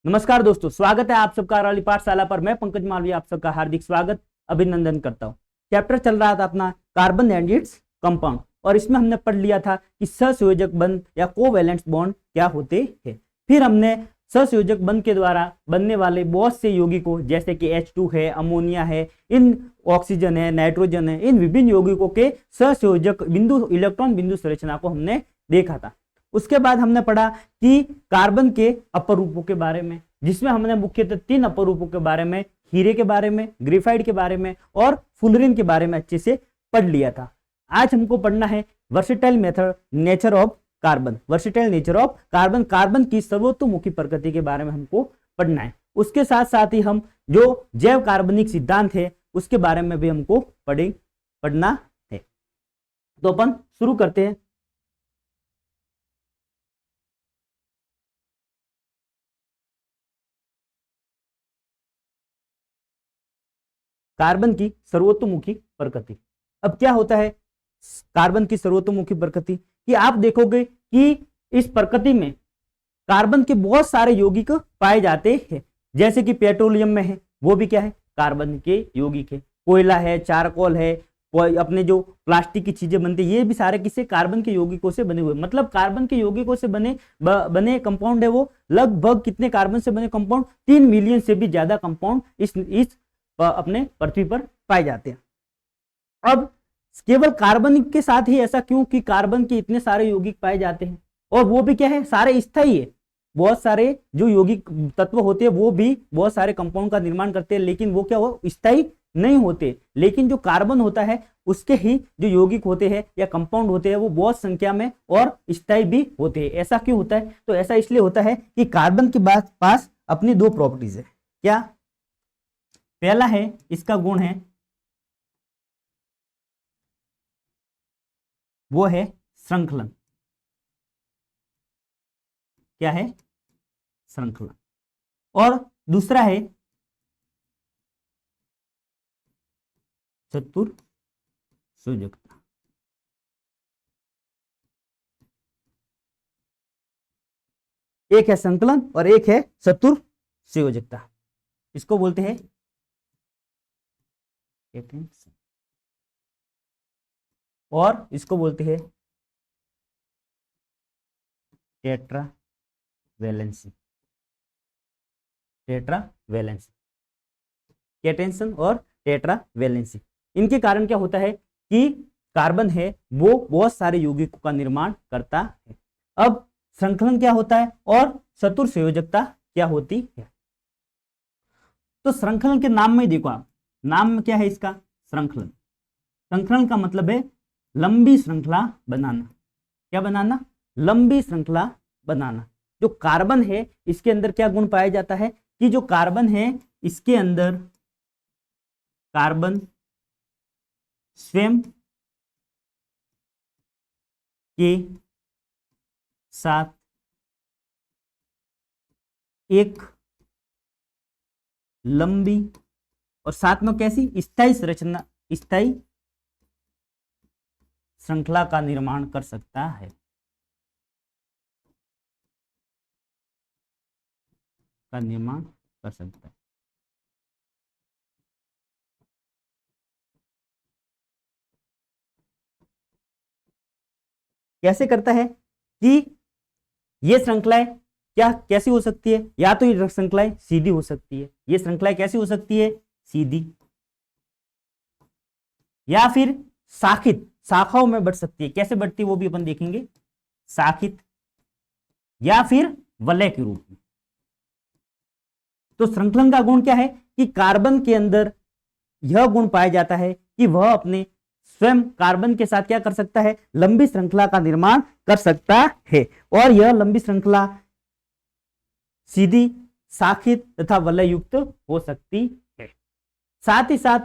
नमस्कार दोस्तों, स्वागत है आप सबका अरवली पाठशाला पर। मैं पंकज मालवीय आप सबका हार्दिक स्वागत अभिनंदन करता हूं। चैप्टर चल रहा था अपना कार्बन एंड इट्स कंपाउंड, और इसमें हमने पढ़ लिया था कि सहसंयोजक बंध या कोवैलेंट बॉन्ड क्या होते हैं। फिर हमने सहसंयोजक बंध के द्वारा बनने वाले बहुत से यौगिकों जैसे कि H2 है, अमोनिया है, इन ऑक्सीजन है, नाइट्रोजन है, इन विभिन्न यौगिकों के सहसंयोजक बिंदु इलेक्ट्रॉन बिंदु संरचना को हमने देखा था। उसके बाद हमने पढ़ा कि कार्बन के अपर रूपों के बारे में, जिसमें हमने मुख्यतः 3 अपर रूपों के बारे में, हीरे के बारे में, ग्रेफाइट के बारे में और फुलरिन के बारे में अच्छे से पढ़ लिया था। आज हमको पढ़ना है versatile method nature of carbon, versatile nature of carbon, carbon की सर्वतोमुखी प्रकृति के बारे में हमको पढ़ना है। उसके साथ साथ ही हम जो जैव कार्बनिक सिद्धांत है उसके बारे में भी हमको पढ़ना है। तो अपन शुरू करते हैं। कार्बन की सर्वतोमुखी प्रकृति। अब क्या होता है कार्बन की सर्वतोमुखी प्रकृति कि आप देखोगे कि इस प्रकृति में कार्बन के बहुत सारे यौगिक पाए जाते हैं। जैसे कि पेट्रोलियम में है, वो भी क्या है, कार्बन के यौगिक है। कोयला है, चारकोल है, अपने जो प्लास्टिक की चीजें बनती है, ये भी सारे किसी कार्बन के यौगिकों से बने हुए। मतलब कार्बन के यौगिकों से बने कंपाउंड है वो लगभग कितने कार्बन से बने कंपाउंड, 3 मिलियन से भी ज्यादा कंपाउंड इस अपने पृथ्वी पर पाए जाते हैं। अब केवल कार्बन के साथ ही ऐसा क्यों कि कार्बन के इतने सारे यौगिक पाए जाते हैं, और वो भी क्या है, सारे स्थायी है। बहुत सारे जो यौगिक तत्व होते हैं वो भी बहुत सारे कंपाउंड का निर्माण करते हैं, लेकिन वो क्या हो स्थायी नहीं होते। लेकिन जो कार्बन होता है उसके ही जो यौगिक होते हैं या कंपाउंड होते हैं वो बहुत संख्या में और स्थायी भी होते हैं। ऐसा क्यों होता है? तो ऐसा इसलिए होता है कि कार्बन के पास अपनी 2 प्रॉपर्टीज है। क्या? पहला है, इसका गुण है वो है श्रृंखलन। क्या है? श्रृंखलन। और दूसरा है चतुर्संयोजकता। एक है संकलन और एक है चतुर्संयोजकता। इसको बोलते हैं और इसको बोलते हैं टेट्रावैलेंसी। टेट्रावैलेंसी, कैटेंशन और टेट्रावैलेंसी। इनके कारण क्या होता है कि कार्बन है वो बहुत सारे यौगिकों का निर्माण करता है। अब श्रृंखलन क्या होता है और चतुर्संयोजकता क्या होती है? तो श्रृंखलन के नाम में देखो आप, नाम क्या है इसका? श्रृंखलन। श्रृंखलन का मतलब है लंबी श्रृंखला बनाना। क्या बनाना? लंबी श्रृंखला बनाना। जो कार्बन है इसके अंदर क्या गुण पाया जाता है कि जो कार्बन है इसके अंदर कार्बन स्वयं के साथ एक लंबी और साथ में कैसी स्थायी संरचना, स्थायी श्रृंखला का निर्माण कर सकता है। कैसे करता है कि ये श्रृंखलाएं क्या कैसी हो सकती है? या तो ये श्रृंखलाएं सीधी हो सकती है। ये श्रृंखलाएं कैसी हो सकती है? सीधी, या फिर शाखित, शाखाओं में बढ़ सकती है। कैसे बढ़ती है वो भी अपन देखेंगे, शाखित या फिर वलय के रूप में। तो श्रृंखलन का गुण क्या है कि कार्बन के अंदर यह गुण पाया जाता है कि वह अपने स्वयं कार्बन के साथ क्या कर सकता है, लंबी श्रृंखला का निर्माण कर सकता है। और यह लंबी श्रृंखला सीधी, शाखित तथा वलय युक्त हो सकती है। साथ ही साथ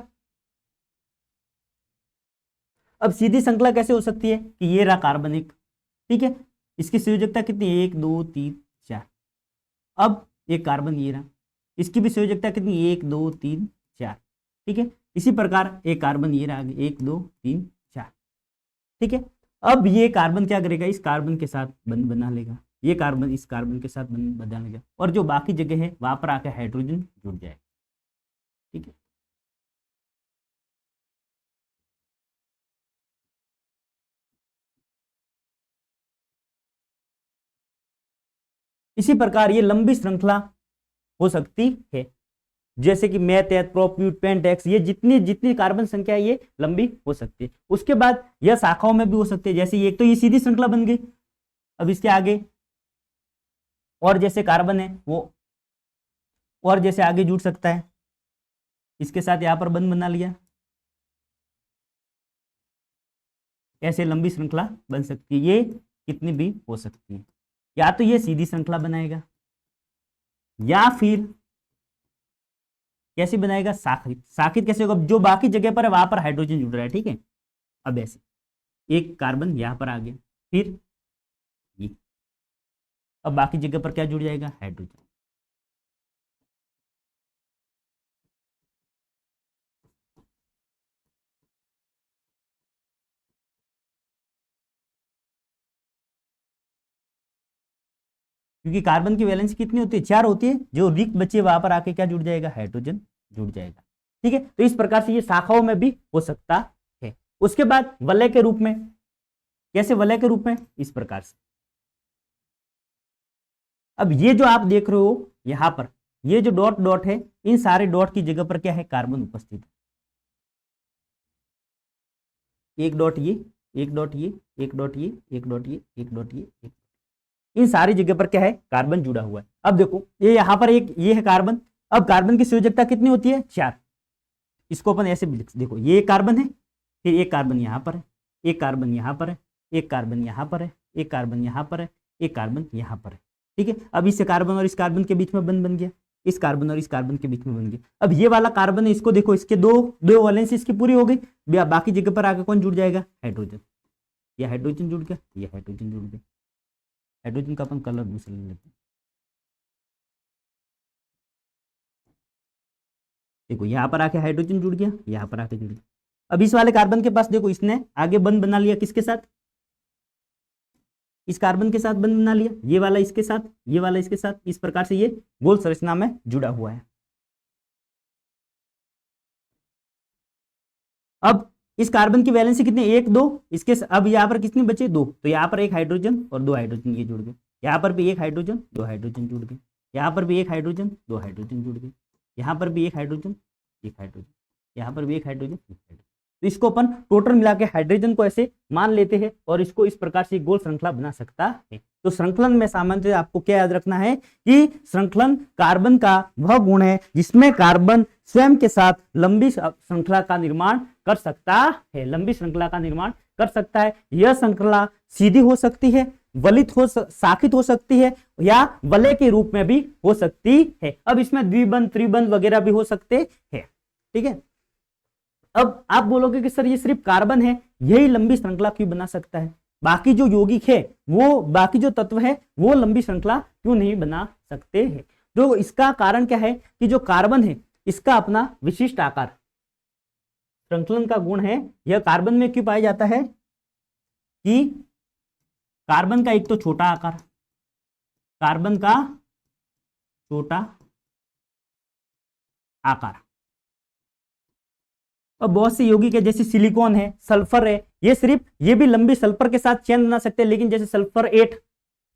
अब सीधी श्रृंखला कैसे हो सकती है कि ये रहा कार्बन एक, ठीक है, इसकी संयोजकता कितनी? 1 2 3 4। अब एक कार्बन ये रहा, इसकी भी संयोजकता कितनी? 1 2 3 4, ठीक है। इसी प्रकार एक कार्बन ये रहा, 1 2 3 4, ठीक है। अब ये कार्बन क्या करेगा, इस कार्बन के साथ बंध बना लेगा, ये कार्बन इस कार्बन के साथ बदल गया और जो बाकी जगह है वहां पर आकर हाइड्रोजन जुड़ जाए। ठीक है, इसी प्रकार ये लंबी श्रृंखला हो सकती है, जैसे कि मैथ एथ प्रोप्यूट पेंटेक्स, ये जितनी जितनी कार्बन संख्या है ये लंबी हो सकती है। उसके बाद यह शाखाओं में भी हो सकती है, जैसे एक तो ये सीधी श्रृंखला बन गई, अब इसके आगे और जैसे कार्बन है वो और जैसे आगे जुड़ सकता है, इसके साथ यहां पर बंध बना लिया, ऐसे लंबी श्रृंखला बन सकती है। ये कितनी भी हो सकती है, या तो ये सीधी श्रृंखला बनाएगा या फिर कैसे बनाएगा, शाखित। शाखित कैसे होगा, जो बाकी जगह पर है वहां पर हाइड्रोजन जुड़ रहा है। ठीक है, अब ऐसे एक कार्बन यहां पर आ गया, फिर ये, अब बाकी जगह पर क्या जुड़ जाएगा, हाइड्रोजन। क्योंकि कार्बन की वैलेंसी कितनी होती है, 4 होती है, जो रिक्त बचे वहां पर आके क्या जुड़ जाएगा, हाइड्रोजन जुड़ जाएगा। ठीक है, तो इस प्रकार से ये शाखाओं में भी हो सकता है। उसके बाद वलय के रूप में, कैसे वलय के रूप में, इस प्रकार से। अब ये जो आप देख रहे हो यहां पर, ये जो डॉट डॉट है, इन सारे डॉट की जगह पर क्या है, कार्बन उपस्थित है। एक डॉट ये, एक डॉट ये, एक डॉट ये, एक डॉट ये, एक डॉट ये, एक, इन सारी जगह पर क्या है, कार्बन जुड़ा हुआ है। अब देखो ये यहां पर एक ये है कार्बन, अब कार्बन की संयोजकता कितनी होती है, 4। इसको अपन ऐसे देखो, ये एक कार्बन है, फिर एक कार्बन यहां पर है, एक कार्बन यहां पर है, एक कार्बन यहां पर है, एक कार्बन यहां पर है, एक कार्बन यहां पर है। ठीक है, अब इस कार्बन और इस कार्बन के बीच में बंध बन गया, इस कार्बन और इस कार्बन के बीच में बन गया। अब ये वाला कार्बन है, इसको देखो, इसके दो दो वैलेंसी इसकी पूरी हो गई, बाकी जगह पर आगे कौन जुड़ जाएगा, हाइड्रोजन। ये हाइड्रोजन जुड़ गया, ये हाइड्रोजन जुड़ गया। हाइड्रोजन का अपन कलर दूसरा ले लेते हैं। देखो यहां पर आके हाइड्रोजन जुड़ गया, यहां पर आके जुड़ गया। अब इस वाले कार्बन के पास देखो, इसने आगे बंध बना लिया, किसके साथ, इस कार्बन के साथ बंध बना लिया, ये वाला इसके साथ, ये वाला इसके साथ, इस प्रकार से ये गोल संरचना में जुड़ा हुआ है। अब इस कार्बन की वैलेंसी कितनी, 1 2, इसके अब यहाँ पर कितनी बचे, 2, तो यहाँ पर एक हाइड्रोजन और 2 हाइड्रोजन ये जुड़ गए, यहाँ पर भी एक हाइड्रोजन 2 हाइड्रोजन जुड़ गए, यहाँ पर भी एक हाइड्रोजन 2 हाइड्रोजन जुड़ गए, यहाँ पर भी एक हाइड्रोजन, एक हाइड्रोजन, यहाँ पर भी एक हाइड्रोजन, एक हाइड्रोजन। तो इसको अपन टोटल मिला के हाइड्रोजन को ऐसे मान लेते हैं और इसको इस प्रकार से गोल श्रृंखला बना सकता है। तो श्रृंखलन में सामान्यतः आपको क्या याद रखना है कि श्रृंखलन कार्बन का वह गुण है जिसमें कार्बन स्वयं के साथ लंबी श्रृंखला का निर्माण कर सकता है, लंबी श्रृंखला का निर्माण कर सकता है। यह श्रृंखला सीधी हो सकती है, वलित हो शाखित हो सकती है, या वलय के रूप में भी हो सकती है। अब इसमें द्विबंध त्रिबंध वगैरह भी हो सकते हैं। ठीक है, अब आप बोलोगे कि सर ये सिर्फ कार्बन है, यही लंबी श्रृंखला क्यों बना सकता है, बाकी जो यौगिक है वो, बाकी जो तत्व है वो लंबी श्रृंखला क्यों नहीं बना सकते हैं। तो इसका कारण क्या है कि जो कार्बन है इसका अपना विशिष्ट आकार, श्रृंखलन का गुण है, यह कार्बन में क्यों पाया जाता है कि कार्बन का एक तो छोटा आकार, कार्बन का छोटा आकार, और बहुत से यौगिक है जैसे सिलिकॉन है, सल्फर है, ये भी लंबी सल्फर के साथ चेन बना सकते हैं, लेकिन जैसे सल्फर 8,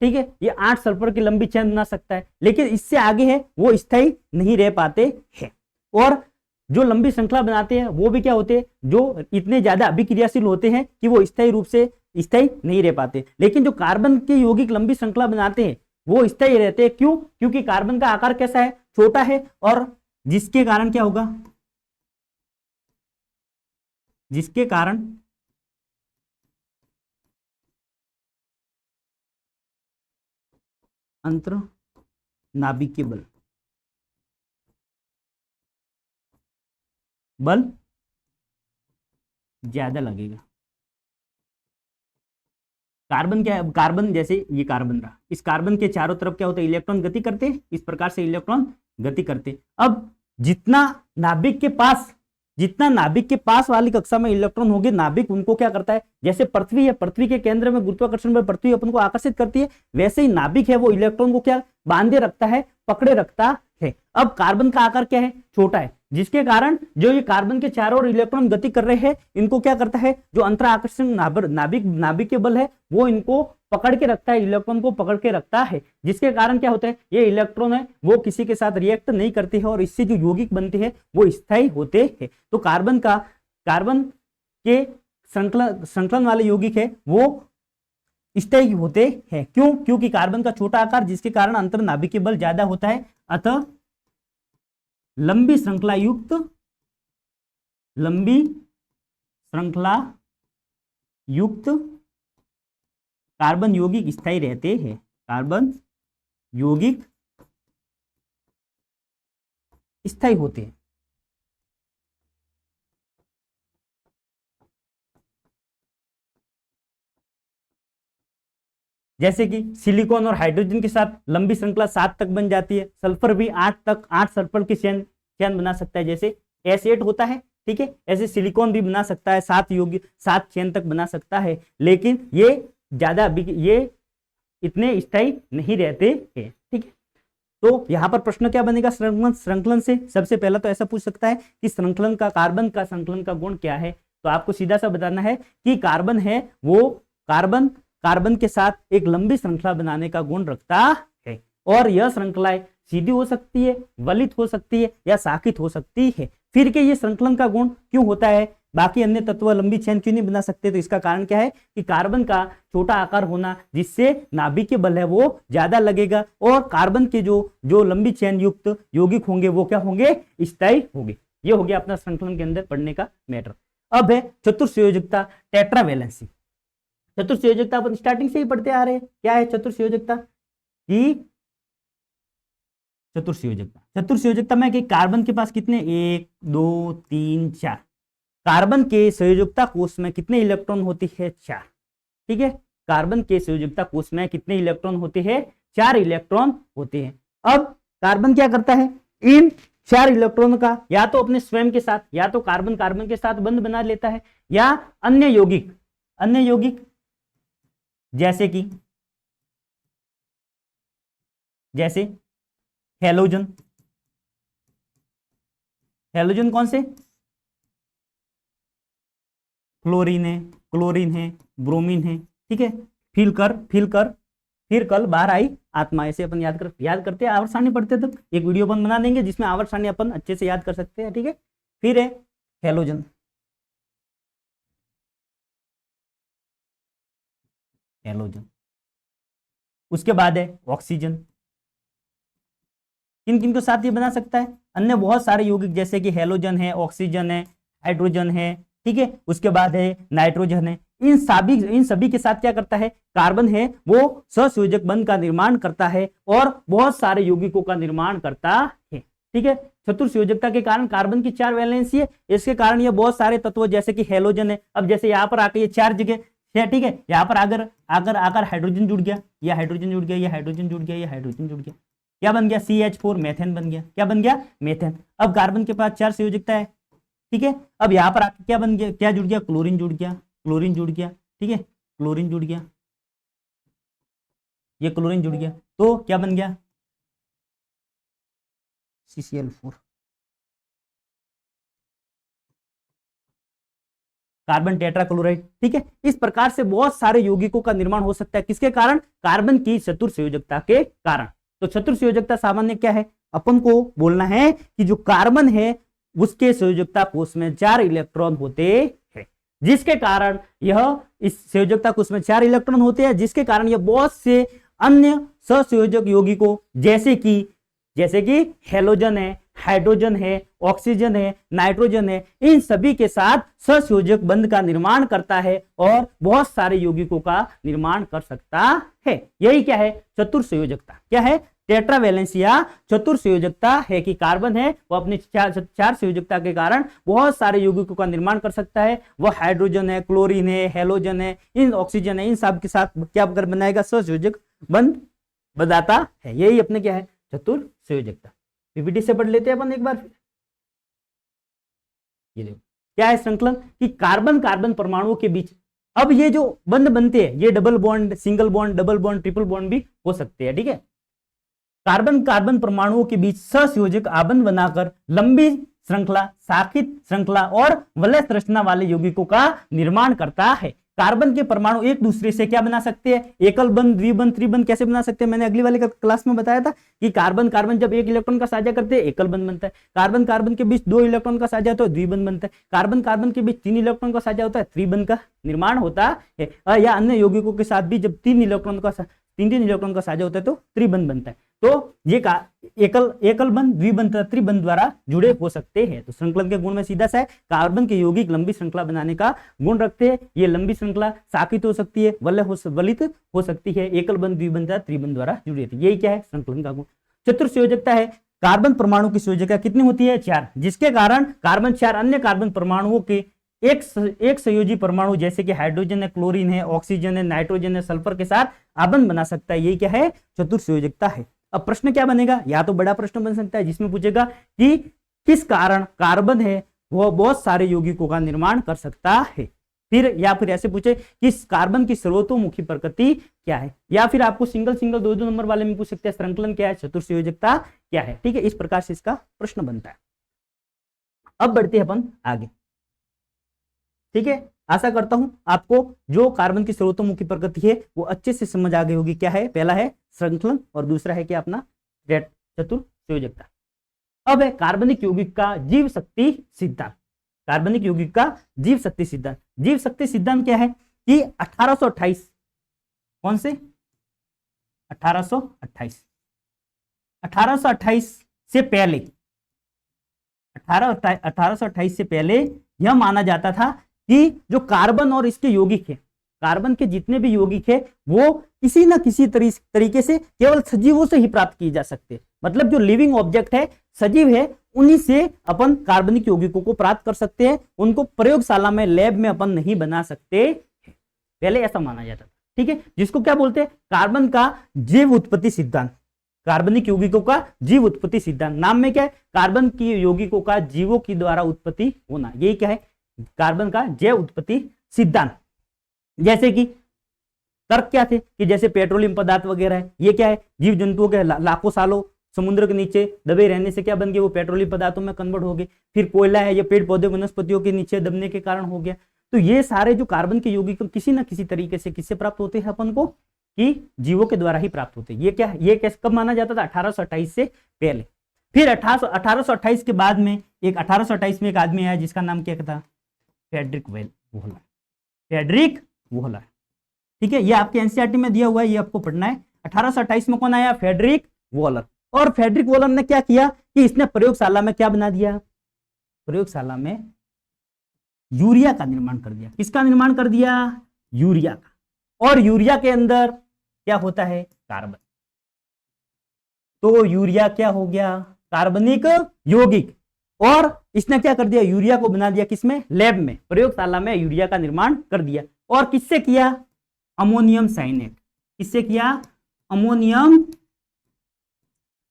ठीक है, ये 8 सल्फर की लंबी चेन बना सकता है, लेकिन इससे आगे है वो स्थायी नहीं रह पाते हैं। और जो लंबी श्रृंखला बनाते हैं वो भी क्या होते हैं, जो इतने ज्यादा अभिक्रियाशील होते हैं कि वो स्थायी रूप से स्थायी नहीं रह पाते। लेकिन जो कार्बन के यौगिक लंबी श्रृंखला बनाते हैं वो स्थायी रहते हैं। क्यों? क्योंकि कार्बन का आकार कैसा है, छोटा है, और जिसके कारण क्या होगा, जिसके कारण अंतर नाभिकीय बल ज्यादा लगेगा। कार्बन क्या है, कार्बन जैसे ये कार्बन रहा, इस कार्बन के चारों तरफ क्या होता है, इलेक्ट्रॉन गति करते हैं, इस प्रकार से इलेक्ट्रॉन गति करते। अब जितना नाभिक के पास जितना नाभिक के पास वाली कक्षा में इलेक्ट्रॉन होंगे, नाभिक उनको क्या करता है, जैसे पृथ्वी है, पृथ्वी के केंद्र में गुरुत्वाकर्षण बल पृथ्वी अपन को आकर्षित करती है, वैसे ही नाभिक है वो इलेक्ट्रॉन को क्या बांधे रखता है, पकड़े रखता है। अब कार्बन का आकार क्या है, छोटा है, जिसके कारण जो ये कार्बन के चारों ओर इलेक्ट्रॉन गति कर रहे हैं, इनको क्या करता है, जो अंतराकर्षण नाभिक के बल है वो इनको पकड़ के रखता है, इलेक्ट्रॉन को पकड़ के रखता है, जिसके कारण क्या होता है, ये इलेक्ट्रॉन है वो किसी के साथ रिएक्ट नहीं करती है और इससे जो यौगिक बनते हैं वो स्थायी होते हैं। तो कार्बन के संकलन वाले यौगिक है वो स्थायी होते हैं। क्यों? क्योंकि कार्बन का छोटा आकार जिसके कारण अंतर नाभिकीय बल ज्यादा होता है, अतः लंबी श्रृंखला युक्त कार्बन यौगिक स्थायी रहते हैं। कार्बन यौगिक स्थायी होते हैं। जैसे कि सिलिकॉन और हाइड्रोजन के साथ लंबी श्रृंखला 7 तक बन जाती है, सल्फर भी 8 सल्फर के चैन बना सकता है, जैसे S8 होता है, ठीक है, ऐसे सिलिकॉन भी बना सकता है, 7 चैन तक बना सकता है, लेकिन ये इतने स्थायी नहीं रहते हैं, ठीक है। तो यहां पर प्रश्न क्या बनेगा, श्रृंखलन से सबसे पहला तो ऐसा पूछ सकता है कि कार्बन का श्रृंखलन का गुण क्या है, तो आपको सीधा सा बताना है कि कार्बन है वो कार्बन के साथ एक लंबी श्रृंखला बनाने का गुण रखता है, और यह श्रृंखलाएं सीधी हो सकती है, वलित हो सकती है या शाखित हो सकती है। फिर के ये श्रृंखलन का गुण क्यों होता है, बाकी अन्य तत्व लंबी चेन क्यों नहीं बना सकते, तो इसका कारण क्या है कि कार्बन का छोटा आकार होना, जिससे नाभिकीय बल है वो ज्यादा लगेगा, और कार्बन के जो लंबी चेन युक्त यौगिक होंगे वो क्या होंगे, स्थायी होंगे। ये हो गया अपना श्रृंखलन के अंदर पढ़ने का मैटर। अब है चतुर्संयोजकता, टेट्रावैलेंसी। चतुर्संयोजकता अपन स्टार्टिंग से ही पढ़ते आ रहे हैं। क्या है चतुर्संयोजकता की, चतुर्संयोजकता में कि कार्बन के पास कितने 1 2 3 4, कार्बन के संयोजकता कोष में कितने इलेक्ट्रॉन होते हैं 4, ठीक है, कार्बन के संयोजकता कोष में कितने इलेक्ट्रॉन होते हैं 4 इलेक्ट्रॉन होते हैं। अब कार्बन क्या करता है, इन 4 इलेक्ट्रॉन का या तो अपने स्वयं के साथ, या तो कार्बन के साथ बंध बना लेता है, या अन्य यौगिक जैसे हैलोजन कौन से, फ्लोरीन है, क्लोरीन है, ब्रोमीन है, ठीक है, फिर कल बाहर आई आत्मा, ऐसे अपन याद करते हैं, आवर्त सारणी पढ़ते तब एक वीडियो अपन बना देंगे जिसमें आवर्त सारणी अपन अच्छे से याद कर सकते हैं, ठीक है। फिर है हैलोजन, उसके बाद है ऑक्सीजन। किन किन को साथ ये बना सकता है, अन्य बहुत सारे यौगिक जैसे कि हैलोजन है, ऑक्सीजन है, हाइड्रोजन है, ठीक है, उसके बाद है नाइट्रोजन है। इन सभी के साथ क्या करता है, कार्बन है वो सहसंयोजक बंध का निर्माण करता है और बहुत सारे यौगिकों का निर्माण करता है, ठीक है। चतुर्संयोजकता के कारण कार्बन की 4 वैलेंसी है, इसके कारण ये बहुत सारे तत्व जैसे कि हैलोजन है, अब जैसे यहाँ पर आकर ये 4 जगह है, ठीक है, यहाँ पर अगर आकर हाइड्रोजन जुड़ गया, या हाइड्रोजन जुड़ गया, या हाइड्रोजन जुड़ गया, या हाइड्रोजन जुड़ गया, क्या बन गया, CH4 मेथेन बन गया। क्या बन गया, मेथेन। अब कार्बन के पास 4 संयोजकता है, ठीक है, अब यहाँ पर आकर क्या बन गया, क्या जुड़ गया, क्लोरीन जुड़ गया, ठीक है, क्लोरीन जुड़ गया, ये क्लोरीन जुड़ गया, तो क्या बन गया, CCl4, कार्बन टेट्राक्लोराइड, ठीक है। इस प्रकार से बहुत सारे यौगिकों का निर्माण हो सकता है, किसके कारण, कार्बन की चतुर्संयोजकता के कारण। तो चतुर्संयोजकता सामान्य क्या है, अपन को बोलना है कि जो कार्बन है उसके संयोजकता कोष में 4 इलेक्ट्रॉन होते हैं, जिसके कारण यह इस संयोजकता कोष में 4 इलेक्ट्रॉन होते हैं, जिसके कारण यह बहुत से अन्य सहसंयोजक यौगिकों जैसे कि हैलोजन है, हाइड्रोजन है, ऑक्सीजन है, नाइट्रोजन है, इन सभी के साथ सहसंयोजक बंध का निर्माण करता है और बहुत सारे यौगिकों का निर्माण कर सकता है। यही क्या है, चतुर्संयोजकता। क्या है, टेट्रावैलेंसिया चतुर्संयोजकता है कि कार्बन है वो अपने 4 संयोजकता के कारण बहुत सारे यौगिकों का निर्माण कर सकता है। वह हाइड्रोजन है, क्लोरीन है, हैलोजन है, इन ऑक्सीजन है, इन सब के साथ क्या कर बनाएगा, सहसंयोजक बंध बताता है। यही अपने क्या है, चतुर्संयोजकता। पीपीटी से पढ़ लेते हैं अपन एक बार फिर। ये देखो क्या है श्रृंखलन, कि कार्बन कार्बन परमाणुओं के बीच अब ये जो बंध बनते हैं ये double bond, single bond, double bond, triple bond भी हो सकते हैं, ठीक है। कार्बन कार्बन परमाणुओं के बीच सहसंयोजक आबंध बनाकर लंबी श्रृंखला, शाखित श्रृंखला और वलय संरचना वाले यौगिकों का निर्माण करता है। कार्बन के परमाणु एक दूसरे से क्या बना सकते हैं, एकल बंध, द्विबंध, त्रिबंध कैसे बना सकते हैं, मैंने अगली वाले क्लास में बताया था कि कार्बन कार्बन जब एक इलेक्ट्रॉन का साझा करते हैं एकल बंध बनता है, कार्बन कार्बन के बीच 2 इलेक्ट्रॉन का साझा होता है द्विबंध बनता है, कार्बन कार्बन के बीच 3 इलेक्ट्रॉन का साझा होता है त्रिबंध का निर्माण होता है, या अन्य यौगिकों के साथ भी जब 3 इलेक्ट्रॉन का साझा होता है तो त्रिबंध बनता है। तो ये एकल बंध, द्विबंध, त्रिबंध द्वारा जुड़े हो सकते हैं। तो श्रृंखलन के गुण में सीधा सा है, कार्बन के यौगिक लंबी श्रृंखला बनाने का गुण रखते हैं। ये लंबी श्रृंखला शाखित हो सकती है, वलित हो सकती है, एकल बंध, द्विबंध, त्रिबंध द्वारा जुड़ी रहती है। यही क्या है श्रृंखलन का गुण। चतुर्संयोजकता है, कार्बन परमाणु की संयोजकता कितनी होती है, 4, जिसके कारण कार्बन 4 अन्य कार्बन परमाणुओं के एक संयोजी परमाणु जैसे कि हाइड्रोजन है, क्लोरीन है, ऑक्सीजन है, नाइट्रोजन है, सल्फर के साथ आबंध बना सकता है। यही क्या है, चतुर्संयोजकता है। अब प्रश्न क्या बनेगा, या तो बड़ा प्रश्न बन सकता है जिसमें पूछेगा कि किस कारण कार्बन है वो बहुत सारे यौगिकों का निर्माण कर सकता है, या फिर ऐसे पूछे कि कार्बन की सर्वतोमुखी प्रकृति क्या है, या फिर आपको सिंगल 2 नंबर वाले में पूछ सकते हैं श्रृंखलन क्या है, चतुर्संयोजकता क्या है, ठीक है। इस प्रकार से इसका प्रश्न बनता है। अब बढ़ते हैं अपन आगे, ठीक है। आशा करता हूं आपको जो कार्बन की सर्वतोमुखी प्रकृति है वो अच्छे से समझ आ गई होगी। क्या है, पहला है श्रृंखलन और दूसरा है क्या अपना चतुर्संयोजकता। अब है कार्बनिक यौगिक का जीव शक्ति सिद्धांत। कार्बनिक यौगिक का जीव शक्ति सिद्धांत। जीव शक्ति सिद्धांत क्या है कि 1828, कौन से 1828 से पहले 1828 से पहले यह माना जाता था कि जो कार्बन और इसके यौगिक है, कार्बन के जितने भी यौगिक है वो किसी न किसी तरीके से केवल सजीवों से ही प्राप्त किए जा सकते हैं। मतलब जो लिविंग ऑब्जेक्ट है, सजीव है, उन्हीं से अपन कार्बनिक यौगिकों को प्राप्त कर सकते हैं। उनको प्रयोगशाला में, लैब में अपन नहीं बना सकते, पहले ऐसा माना जाता था, ठीक है। जिसको क्या बोलते हैं, कार्बन का जैव उत्पत्ति सिद्धांत। कार्बनिक यौगिकों का जीव उत्पत्ति सिद्धांत। नाम में क्या है, कार्बन की यौगिकों का जीवों की द्वारा उत्पत्ति होना, यही क्या है कार्बन का जैव उत्पत्ति सिद्धांत। जैसे कि तर्क क्या थे कि जैसे पेट्रोलियम पदार्थ वगैरह है, ये क्या है, जीव जंतुओं के लाखों सालों समुद्र के नीचे दबे रहने से क्या बन गए, वो पेट्रोलियम पदार्थों में कन्वर्ट हो गए। फिर कोयला है, ये पेड़ पौधे वनस्पतियों के नीचे दबने के कारण हो गया। तो ये सारे जो कार्बन के यौगिक किसी न किसी तरीके से किससे प्राप्त होते हैं अपन को, कि जीवों के द्वारा ही प्राप्त होते हैं। ये क्या है, ये कैसे कब माना जाता था, 1828 से पहले। फिर 1828 के बाद में 1828 में एक आदमी आया जिसका नाम क्या था, फ्रेडरिक वोहलर, ठीक है। ये आपके एनसीईआरटी में दिया हुआ है, ये आपको पढ़ना है। 1828 में कौन आया, फ्रेडरिक वोहलर। और फ्रेडरिक वोहलर ने क्या किया कि इसने प्रयोगशाला में क्या बना दिया, प्रयोगशाला में यूरिया का निर्माण कर दिया। किसका निर्माण कर दिया, यूरिया का। और यूरिया के अंदर क्या होता है, कार्बन। तो यूरिया क्या हो गया, कार्बनिक यौगिक। और इसने क्या कर दिया, यूरिया को बना दिया किसमें, लैब में, प्रयोगशाला में यूरिया का निर्माण कर दिया। और किससे किया, अमोनियम साइनेट। किससे किया, अमोनियम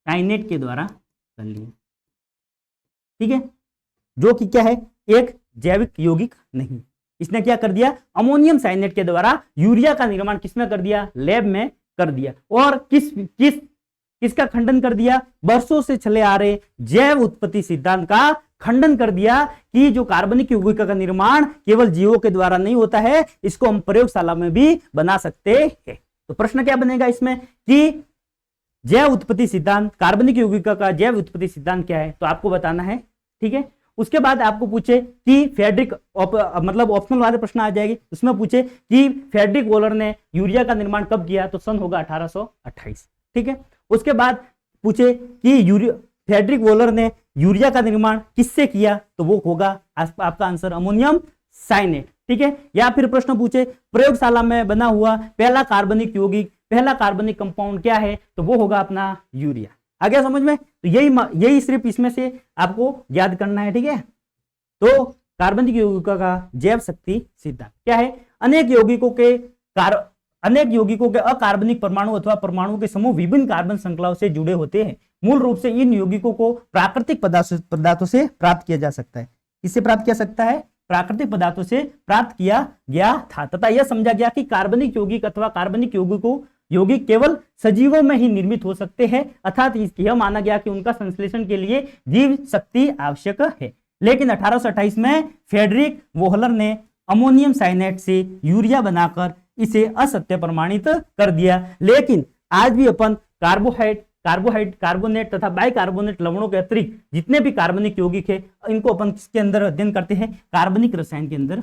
साइनेट के द्वारा कर लिया, ठीक है। जो कि क्या है, एक जैविक यौगिक नहीं। इसने क्या कर दिया, अमोनियम साइनेट के द्वारा यूरिया का निर्माण किसमें कर दिया, लैब में कर दिया। और किसका खंडन कर दिया, वर्षों से चले आ रहे जैव उत्पत्ति सिद्धांत का खंडन कर दिया कि जो कार्बनिक यौगिक का निर्माण केवल जीवों के द्वारा नहीं होता है, इसको हम प्रयोगशाला में भी बना सकते हैं। तो प्रश्न क्या बनेगा इसमें कि जैव उत्पत्ति सिद्धांत, कार्बनिक यौगिक का जैव उत्पत्ति सिद्धांत क्या है, तो आपको बताना है, ठीक है। उसके बाद आपको पूछे कि फ्रेडरिक मतलब ऑप्शनल वाले प्रश्न आ जाएंगे, उसमें पूछे कि फ्रेडरिक वोहलर ने यूरिया का निर्माण कब किया, तो सन होगा 1828, ठीक है। उसके बाद पूछे कि फ्रेडरिक वोहलर ने यूरिया का निर्माण किससे किया, तो वो होगा आपका आंसर अमोनियम साइनेट, ठीक है। या फिर प्रश्न पूछे प्रयोगशाला में बना हुआ पहला कार्बनिक यौगिक, पहला कार्बनिक कंपाउंड क्या है, तो वो होगा अपना यूरिया। आ गया समझ में। तो यही सिर्फ इसमें से आपको याद करना है, ठीक है। तो कार्बनिक यौगिकों का जैव शक्ति सिद्धांत क्या है, अनेक यौगिकों के अकार्बनिक परमाणु अथवा परमाणुओं के समूह विभिन्न कार्बन श्रृंखलाओं से जुड़े होते हैं। मूल रूप से इन यौगिकों को प्राकृतिक पदार्थों से प्राप्त किया जा सकता है। किससे प्राप्त किया सकता है? प्राकृतिक पदार्थों से प्राप्त किया गया था तथा यह समझा गया कि कार्बनिक यौगिक अथवा कार्बनिक यौगिक केवल सजीवों में ही निर्मित हो सकते हैं, अर्थात यह माना गया कि उनका संश्लेषण के लिए जीव शक्ति आवश्यक है। लेकिन 1828 में फ्रेडरिक वोहलर ने अमोनियम साइनेट से यूरिया बनाकर इसे असत्य प्रमाणित कर दिया। लेकिन आज भी अपन कार्बोनेट तथा बाइकार्बोनेट लवणों के अतिरिक्त जितने भी कार्बनिक यौगिक है इनको अपन किसके अंदर अध्ययन करते हैं? कार्बनिक रसायन के अंदर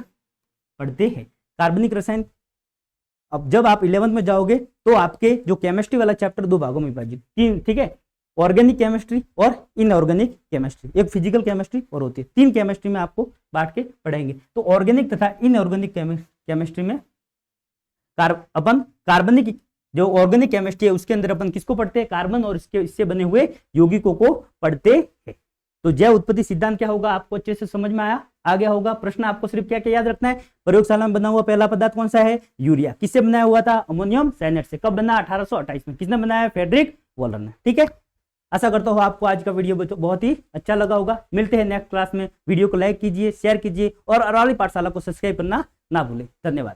पढ़ते हैं। कार्बनिक रसायन अब जब आप 11th में जाओगे तो आपके जो केमिस्ट्री वाला चैप्टर 2 भागों में विभाजित, तीन, ठीक है, ऑर्गेनिक केमिस्ट्री और इनऑर्गेनिक केमिस्ट्री, एक फिजिकल केमिस्ट्री और होती है, 3 केमिस्ट्री में आपको बांट के पढ़ेंगे। तो ऑर्गेनिक तथा इनऑर्गेनिक केमिस्ट्री में अपन कार्बनिक जो ऑर्गेनिक केमिस्ट्री है उसके अंदर अपन किसको पढ़ते हैं? कार्बन और इससे बने हुए यौगिकों को पढ़ते हैं। तो जैव उत्पत्ति सिद्धांत क्या होगा आपको अच्छे से समझ में आ गया होगा। प्रश्न आपको सिर्फ क्या क्या याद रखना है? प्रयोगशाला में बना हुआ पहला पदार्थ कौन सा है? यूरिया। किससे बनाया हुआ था? अमोनियम साइनेट से। कब बना? 1828 में। किसने बनाया? फ्रेडरिक वोहलर ने। ठीक है, आशा करता हूँ आपको आज का वीडियो बहुत ही अच्छा लगा होगा। मिलते हैं नेक्स्ट क्लास में। वीडियो को लाइक कीजिए, शेयर कीजिए और अरावली पाठशाला को सब्सक्राइब करना ना भूलें। धन्यवाद।